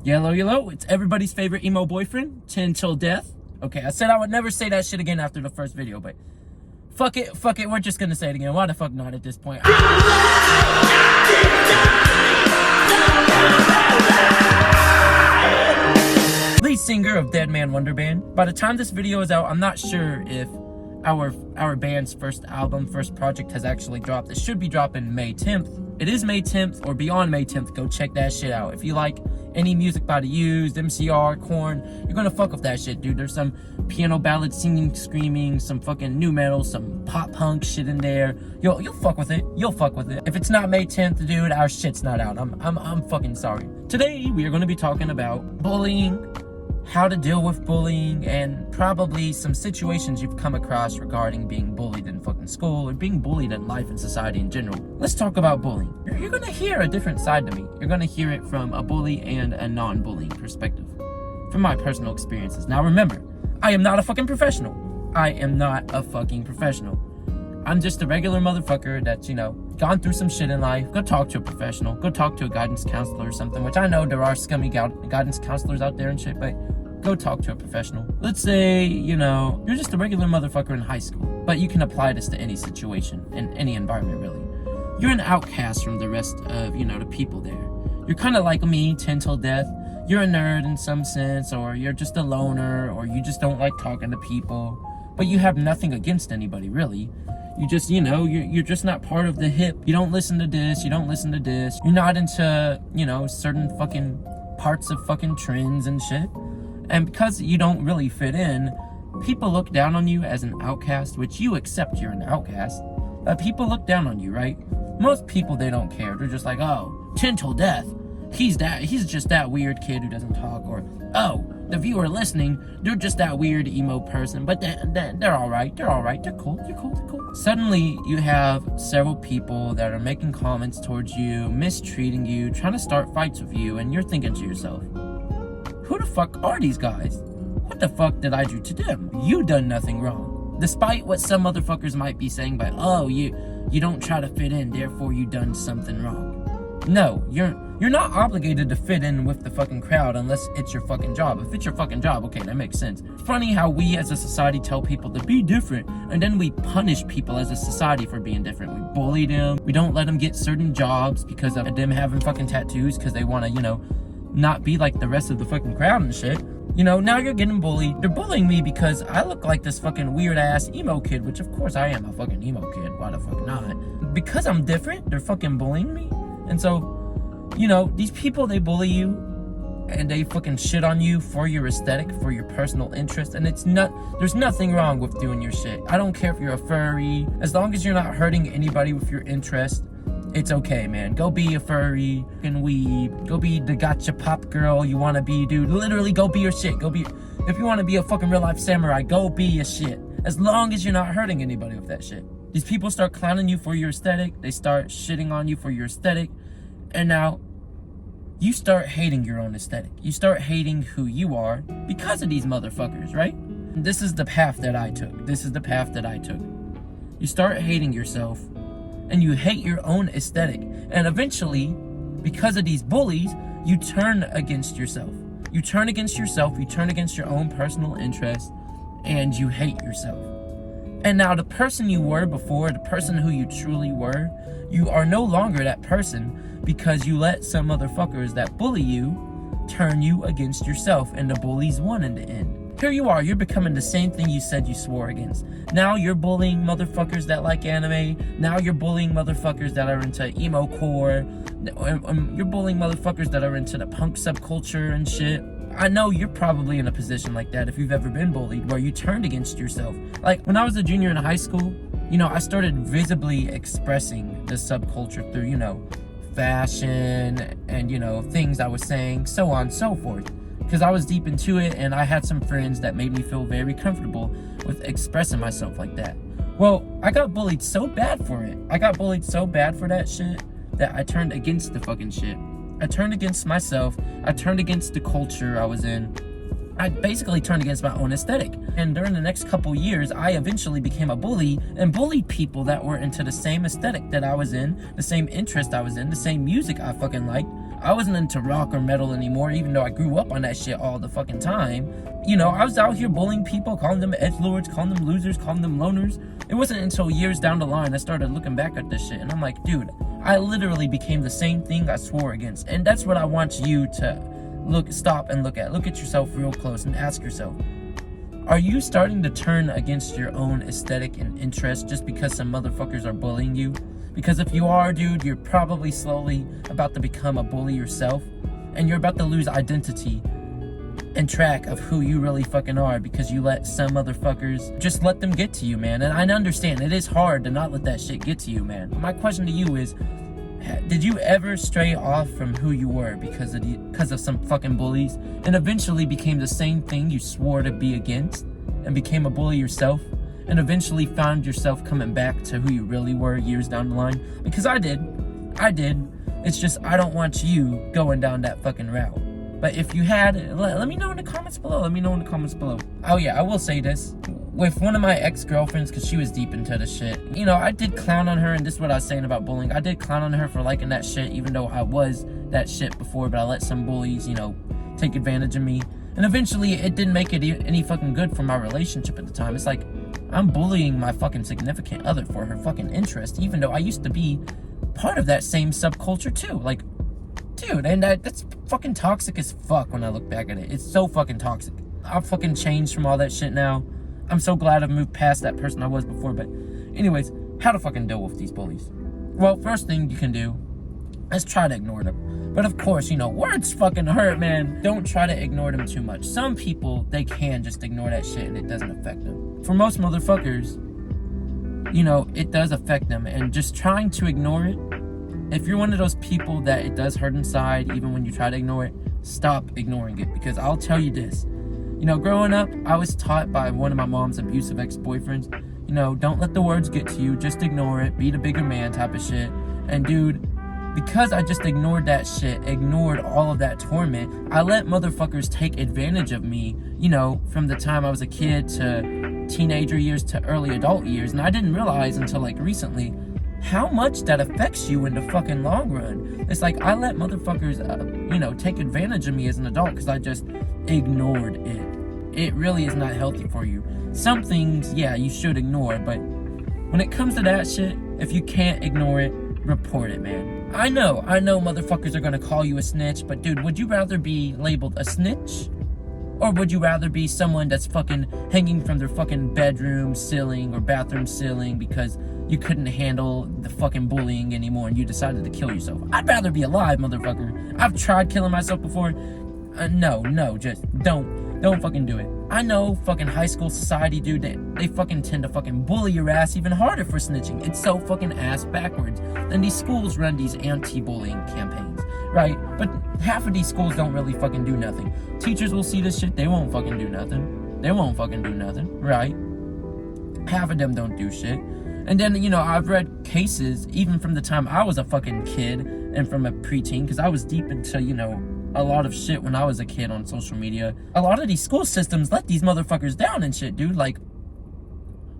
Yellow, it's everybody's favorite emo boyfriend, TenTillDeath. Okay, I said I would never say that shit again after the first video, but fuck it, we're just gonna say it again. Why the fuck not at this point? Lead singer of Dead Man Wonder Band. By the time this video is out, I'm not sure if our band's first album, first project has actually dropped. It should be dropping May 10th. It is May 10th or beyond May 10th. Go check that shit out. If you like any music by The Used, MCR, Korn, you're gonna fuck with that shit, dude. There's some piano ballad singing, screaming, some fucking new metal, some pop punk shit in there. You'll fuck with it. You'll fuck with it. If it's not May 10th, dude, our shit's not out. I'm fucking sorry. Today we are gonna be talking about bullying, how to deal with bullying, and probably some situations you've come across regarding being bullied in fucking school or being bullied in life and society in general. Let's talk about bullying. You're gonna hear a different side to me. You're gonna hear it from a bully and a non-bullying perspective, from my personal experiences. Now remember, I am not a fucking professional. I am not a fucking professional. I'm just a regular motherfucker that's, gone through some shit in life. Go talk to a professional. Go talk to a guidance counselor or something, which I know there are scummy guidance counselors out there and shit, but go talk to a professional. Let's say, you're just a regular motherfucker in high school, but you can apply this to any situation, in any environment, really. You're an outcast from the rest of, the people there. You're kind of like me, TenTillDeath. You're a nerd in some sense, or you're just a loner, or you just don't like talking to people, but you have nothing against anybody, really. You just, you're just not part of the hip. You don't listen to this, you don't listen to this. You're not into, certain fucking parts of fucking trends and shit. And because you don't really fit in, people look down on you as an outcast, which you accept you're an outcast. People look down on you, right? Most people, they don't care. They're just like, oh, TenTillDeath, he's just that weird kid who doesn't talk. Or, oh, the viewer listening, they're just that weird emo person, but they're all right. They're cool. Suddenly, you have several people that are making comments towards you, mistreating you, trying to start fights with you, and you're thinking to yourself, who the fuck are these guys? What the fuck did I do to them? You done nothing wrong. Despite what some motherfuckers might be saying by, oh, you don't try to fit in, therefore you done something wrong. No, you're not obligated to fit in with the fucking crowd unless it's your fucking job. If it's your fucking job, okay, that makes sense. It's funny how we as a society tell people to be different, and then we punish people as a society for being different. We bully them. We don't let them get certain jobs because of them having fucking tattoos because they want to, not be like the rest of the fucking crowd and shit. Now you're getting bullied. They're bullying me because I look like this fucking weird ass emo kid, which of course I am a fucking emo kid. Why the fuck not? Because I'm different, they're fucking bullying me. And so, these people, they bully you and they fucking shit on you for your aesthetic, for your personal interest. And there's nothing wrong with doing your shit. I don't care if you're a furry. As long as you're not hurting anybody with your interest, it's okay, man. Go be a furry and weeb. Go be the gotcha pop girl you want to be, dude. Literally, go be your shit. If you want to be a fucking real life samurai, go be your shit. As long as you're not hurting anybody with that shit. These people start clowning you for your aesthetic. They start shitting on you for your aesthetic. And now, you start hating your own aesthetic. You start hating who you are because of these motherfuckers, right? This is the path that I took. You start hating yourself. And you hate your own aesthetic. And eventually, because of these bullies, you turn against yourself. You turn against your own personal interests, and you hate yourself. And now the person you were before, the person who you truly were, you are no longer that person because you let some motherfuckers that bully you turn you against yourself, and the bullies won in the end. Here you are, you're becoming the same thing you said you swore against. Now you're bullying motherfuckers that like anime. Now you're bullying motherfuckers that are into emo core. You're bullying motherfuckers that are into the punk subculture and shit. I know you're probably in a position like that if you've ever been bullied, where you turned against yourself. Like, when I was a junior in high school, I started visibly expressing the subculture through, fashion and, things I was saying, so on and so forth. Because I was deep into it, and I had some friends that made me feel very comfortable with expressing myself like that. Well, I got bullied so bad for it. I got bullied so bad for that shit that I turned against the fucking shit. I turned against myself. I turned against the culture I was in. I basically turned against my own aesthetic. And during the next couple years, I eventually became a bully and bullied people that were into the same aesthetic that I was in, the same interest I was in, the same music I fucking liked. I wasn't into rock or metal anymore, even though I grew up on that shit all the fucking time. You know, I was out here bullying people, calling them edgelords, calling them losers, calling them loners. It wasn't until years down the line I started looking back at this shit, and I'm like, dude, I literally became the same thing I swore against. And that's what I want you to stop and look at. Look at yourself real close and ask yourself, are you starting to turn against your own aesthetic and interest just because some motherfuckers are bullying you? Because if you are, dude, you're probably slowly about to become a bully yourself, and you're about to lose identity and track of who you really fucking are because you let some motherfuckers just let them get to you, man. And I understand it is hard to not let that shit get to you, man. My question to you is, did you ever stray off from who you were because of some fucking bullies, and eventually became the same thing you swore to be against, and became a bully yourself, and eventually found yourself coming back to who you really were years down the line? Because I did. It's just I don't want you going down that fucking route. But if you had, let me know in the comments below. Oh yeah, I will say this. With one of my ex-girlfriends, because she was deep into the shit, you know, I did clown on her, and this is what I was saying about bullying. I did clown on her for liking that shit, even though I was that shit before, but I let some bullies, you know, take advantage of me. And eventually, it didn't make it any fucking good for my relationship at the time. It's like, I'm bullying my fucking significant other for her fucking interest, even though I used to be part of that same subculture too. Like, dude, and that's fucking toxic as fuck when I look back at it. It's so fucking toxic. I've fucking changed from all that shit now. I'm so glad I've moved past that person I was before. But anyways, how to fucking deal with these bullies? Well, first thing you can do is try to ignore them. But of course, you know, words fucking hurt, man. Don't try to ignore them too much. Some people, they can just ignore that shit and it doesn't affect them. For most motherfuckers, you know, it does affect them. And just trying to ignore it, if you're one of those people that it does hurt inside, even when you try to ignore it, stop ignoring it. Because I'll tell you this, you know, growing up, I was taught by one of my mom's abusive ex-boyfriends, you know, don't let the words get to you, just ignore it, be the bigger man type of shit. And dude, because I just ignored that shit, ignored all of that torment, I let motherfuckers take advantage of me, you know, from the time I was a kid to teenager years to early adult years. And I didn't realize until like recently how much that affects you in the fucking long run. It's like I let motherfuckers, you know, take advantage of me as an adult because I just ignored it. It really is not healthy for you. Some things, yeah, you should ignore, but when it comes to that shit, if you can't ignore it, report it, man. I know motherfuckers are gonna call you a snitch, but dude, would you rather be labeled a snitch? Or would you rather be someone that's fucking hanging from their fucking bedroom ceiling or bathroom ceiling because you couldn't handle the fucking bullying anymore and you decided to kill yourself? I'd rather be alive, motherfucker. I've tried killing myself before. No, just don't fucking do it. I know fucking high school society, dude, they fucking tend to fucking bully your ass even harder for snitching. It's so fucking ass backwards. Then these schools run these anti-bullying campaigns, right? But half of these schools don't really fucking do nothing. Teachers will see this shit, they won't fucking do nothing. Right? Half of them don't do shit. And then, you know, I've read cases, even from the time I was a fucking kid and from a preteen, because I was deep into, you know, a lot of shit when I was a kid on social media. A lot of these school systems let these motherfuckers down and shit, dude. Like,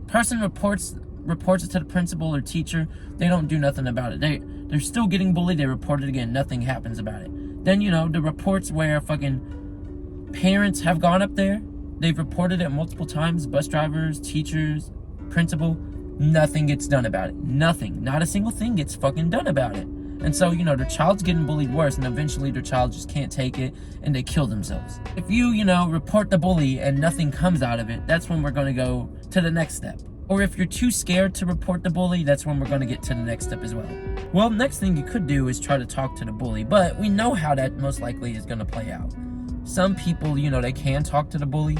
person reports it to the principal or teacher, they don't do nothing about it. They're still getting bullied, they report it again, nothing happens about it. Then, you know, the reports where fucking parents have gone up there, they've reported it multiple times, bus drivers, teachers, principal, nothing gets done about it. Nothing. Not a single thing gets fucking done about it. And so, you know, their child's getting bullied worse, and eventually their child just can't take it, and they kill themselves. If you know, report the bully and nothing comes out of it, that's when we're going to go to the next step. Or if you're too scared to report the bully, that's when we're going to get to the next step as well. Well, next thing you could do is try to talk to the bully, but we know how that most likely is going to play out. Some people, you know, they can talk to the bully,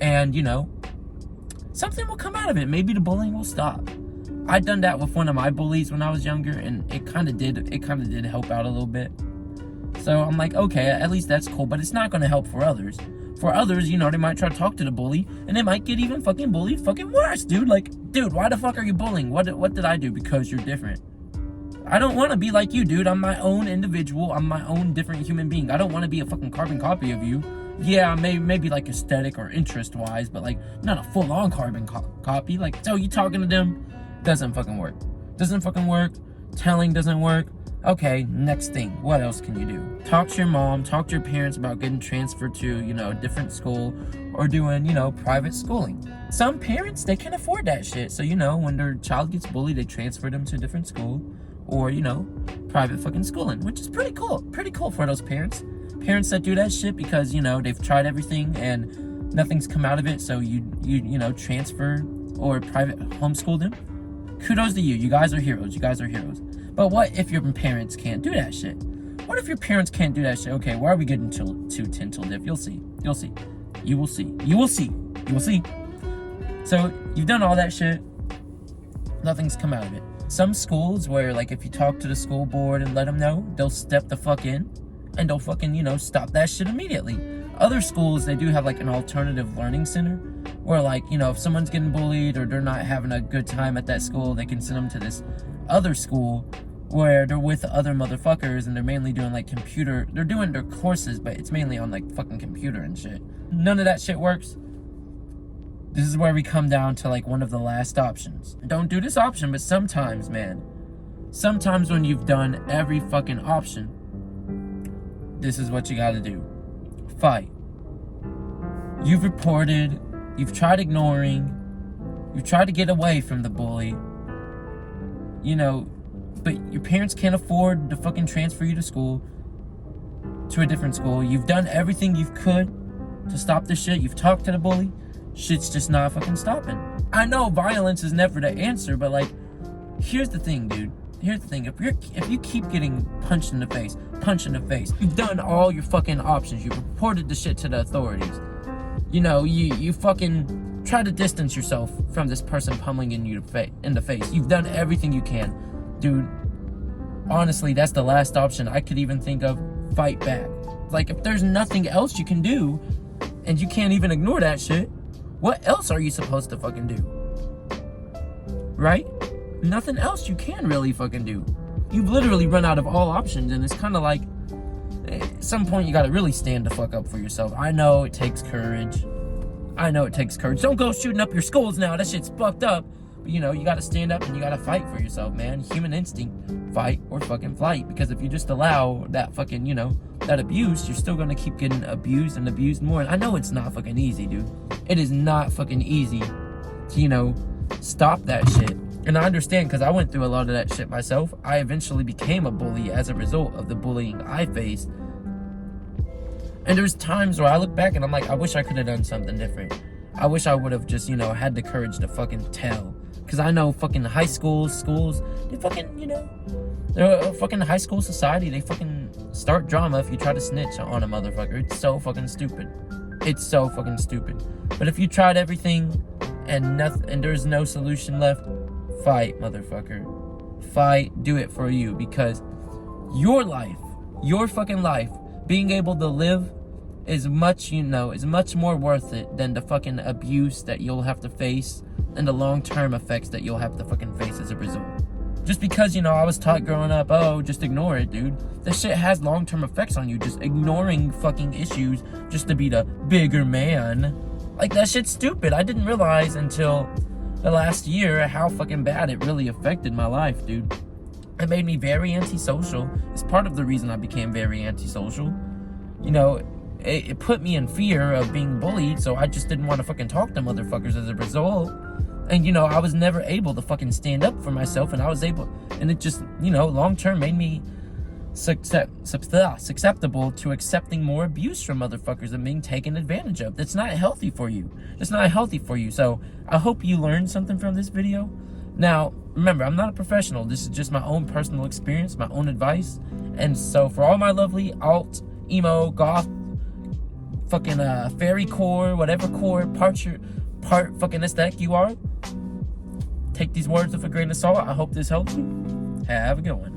and, you know, something will come out of it. Maybe the bullying will stop. I'd done that with one of my bullies when I was younger, and it kind of did help out a little bit. So I'm like, okay, at least that's cool, but it's not going to help for others. For others, you know, they might try to talk to the bully, and they might get even fucking bullied fucking worse, dude. Like, dude, why the fuck are you bullying? What did I do? Because you're different. I don't want to be like you, dude. I'm my own individual. I'm my own different human being. I don't want to be a fucking carbon copy of you. Yeah, maybe like aesthetic or interest-wise, but like not a full-on carbon copy. Like, so you talking to them doesn't fucking work. Telling doesn't work. Okay, next thing. What else can you do? Talk to your mom, talk to your parents about getting transferred to, a different school or doing, private schooling. Some parents, they can afford that shit. So, when their child gets bullied, they transfer them to a different school or, private fucking schooling, which is pretty cool. Pretty cool for those parents. Parents that do that shit because, they've tried everything and nothing's come out of it. So you transfer or private homeschool them. Kudos to you. You guys are heroes. You guys are heroes. But what if your parents can't do that shit? What if your parents can't do that shit? Okay, why are we getting to TenTillDeath? You'll see. You'll see. You will see. You will see. You will see. So, you've done all that shit. Nothing's come out of it. Some schools where, like, if you talk to the school board and let them know, they'll step the fuck in and they'll fucking, stop that shit immediately. Other schools, they do have, like, an alternative learning center where, like, if someone's getting bullied or they're not having a good time at that school, they can send them to this other school where they're with other motherfuckers and they're mainly doing like they're doing their courses, but it's mainly on like fucking computer and shit. None of that shit works. This is where we come down to like one of the last options. Don't do this option, but sometimes, man, sometimes when you've done every fucking option, this is what you gotta do. Fight. You've reported, you've tried ignoring, you've tried to get away from the bully, but your parents can't afford to fucking transfer you to a different school. You've done everything you could to stop this shit. You've talked to the bully. Shit's just not fucking stopping. I know violence is never the answer, but like, here's the thing, dude. Here's the thing. If you keep getting punched in the face, you've done all your fucking options. You've reported the shit to the authorities. You fucking try to distance yourself from this person pummeling you in the face. You've done everything you can. Dude, honestly, that's the last option I could even think of. Fight back. Like, if there's nothing else you can do, and you can't even ignore that shit, what else are you supposed to fucking do? Right? Nothing else you can really fucking do. You've literally run out of all options, and it's kind of like, at some point, you gotta really stand the fuck up for yourself. I know it takes courage. Don't go shooting up your schools now. That shit's fucked up. But, you gotta stand up and you gotta fight for yourself, man. Human instinct. Fight or fucking flight. Because if you just allow that fucking, that abuse, you're still gonna keep getting abused and abused more. And I know it's not fucking easy, dude. It is not fucking easy to, stop that shit. And I understand because I went through a lot of that shit myself. I eventually became a bully as a result of the bullying I faced. And there's times where I look back and I'm like, I wish I could have done something different. I wish I would have just, had the courage to fucking tell. Because I know fucking high schools, they fucking, they're a fucking high school society. They fucking start drama if you try to snitch on a motherfucker. It's so fucking stupid. It's so fucking stupid. But if you tried everything and there's no solution left, fight, motherfucker. Fight, do it for you. Because your life, your fucking life, being able to live is much more worth it than the fucking abuse that you'll have to face and the long-term effects that you'll have to fucking face as a result. Just because, I was taught growing up, oh, just ignore it, dude. This shit has long-term effects on you. Just ignoring fucking issues just to be the bigger man. Like, that shit's stupid. I didn't realize until the last year how fucking bad it really affected my life, dude. It made me very antisocial. It's part of the reason I became very antisocial. It put me in fear of being bullied, so I just didn't want to fucking talk to motherfuckers as a result. And, I was never able to fucking stand up for myself, and it just, long term made me susceptible to accepting more abuse from motherfuckers and being taken advantage of. That's not healthy for you. It's not healthy for you. So I hope you learned something from this video. Now, remember, I'm not a professional. This is just my own personal experience, my own advice. And so for all my lovely alt, emo, goth, fucking fairy core, whatever core part fucking aesthetic you are, take these words with a grain of salt. I hope this helps you. Have a good one.